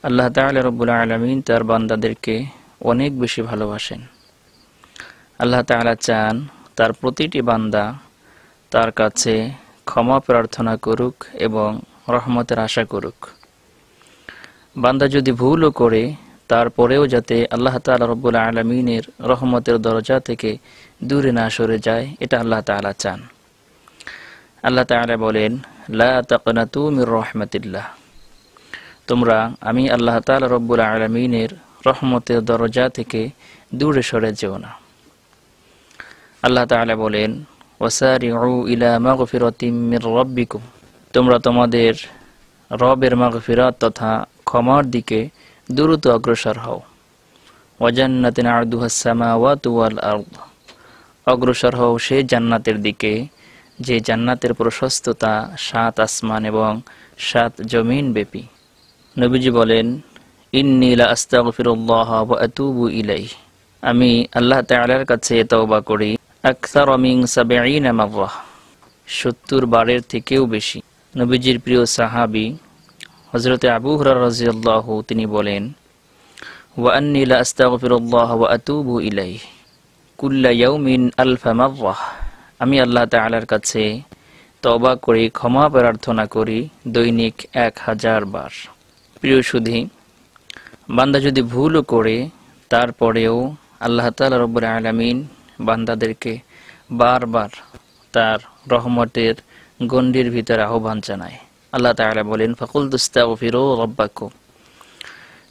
আল্লাহ তাআলা রব্বুল আলামিন তার বান্দাদেরকে অনেক বেশি ভালোবাসেন। আল্লাহ তাআলা চান তার প্রতিটি বান্দা তার কাছে ক্ষমা প্রার্থনা করুক এবং রহমতের আশা করুক। বান্দা যদি ভুলও করে তারপরেও যাতে আল্লাহ তাআলা রব্বুল আলামিনের রহমতের দরজা থেকে দূরে না সরে যায়, এটা আল্লাহ তাআলা চান। আল্লাহ তাআলা বলেন, লা তাকনাতু মির রাহমাতিল্লাহ, তোমরা আমি আল্লাহ তাআলা রব্বুল আলামিনের রহমতের দরজা থেকে দূরে সরে যেও না। আল্লাহ তাআলা বলেন, ওয়াসারিউ ইলা মাগফিরাতিম মির রাব্বিকুম, তোমরা তোমাদের রবের মাগফিরাত তথা ক্ষমার দিকে দ্রুত অগ্রসর হও। ওয়া জান্নাতিন আরদুহাস সামাওয়াতু ওয়াল আরদ, অগ্রসর হও সেই জান্নাতের দিকে যে জান্নাতের প্রশস্ততা 7 আসমান এবং 7 জমিন ব্যাপী। নবীজি বলেন, ইন্নী লা আস্তাগফিরুল্লাহ ওয়া আতুবু ইলাইহি, আমি আল্লাহ তাআলার কাছে তওবা করি আকসার মিন 70 মাররা, 70 বারের থেকেও বেশি। নবীজির প্রিয় সাহাবী হযরত আবু হুরায়রা রাদিয়াল্লাহু তিনি বলেন, ওয়া আন্নী লা আস্তাগফিরুল্লাহ ওয়া আতুবু ইলাইহি কুল্লা ইয়াউমিন আলফা মাররা, আমি আল্লাহ তাআলার কাছে তওবা করি, ক্ষমা প্রার্থনা করি দৈনিক 1000 বার। প্রিয় সুধী, বান্দা যদি ভুলও করে তারপরেও আল্লাহ তাআলা রব্বুল আলামিন বান্দাদেরকে বারবার তার রহমতের গণ্ডির ভিতরে আহ্বান জানায়। আল্লাহ তাআলা বলেন, ফাকুলতুস্তাগফিরু রাব্বাকুম,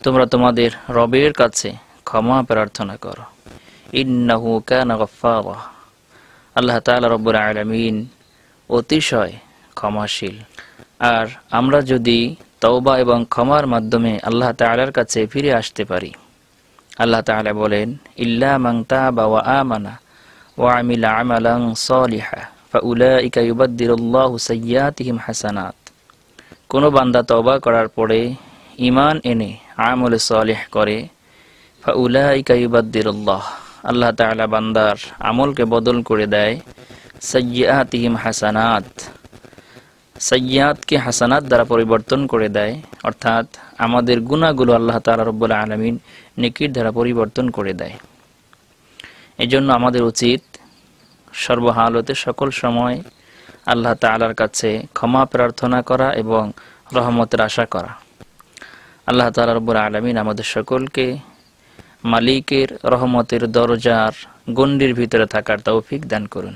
তোমরা তোমাদের রবের কাছে ক্ষমা প্রার্থনা করো, ইন্নাহু কানা গাফফারা, আল্লাহ তাআলা রব্বুল আলামিন অতিশয় ক্ষমাশীল। আর আমরা যদি তওবা এবং ক্ষমার মাধ্যমে আল্লাহ তাআলার কাছে ফিরে আসতে পারি, আল্লাহ তাআলা বলেন, ইল্লা মান তাবা ওয়া আমানা ওয়া আমিলা আমালান সালিহা ফাউলাইকা ইউবাদদিলুল্লাহু সাইয়্যাতিহিম হাসানাত, কোন বান্দা তওবা করার পরে ঈমান এনে আমল সালিহ করে, ফাউলাইকা ইউবাদদিলুল্লাহ, আল্লাহ তাআলা বান্দার আমলকে বদল করে দেয়, সাইয়্যাতিহিম হাসানাত, সাইয়্যাতকে হাসানাত দ্বারা পরিবর্তন করে দেয়, অর্থাৎ আমাদের গুনাহগুলো আল্লাহ তাআলা রব্বুল আলামিন নেকির দ্বারা পরিবর্তন করে দেয়। এজন্য আমাদের উচিত সর্বহালতে সকল সময় আল্লাহ তাআলার কাছে ক্ষমা প্রার্থনা করা এবং রহমতের আশা করা। আল্লাহ তাআলা রব্বুল আলামিন আমাদের সকলকে মালিকের রহমতের দরজার গণ্ডির ভিতরে থাকার তৌফিক দান করুন।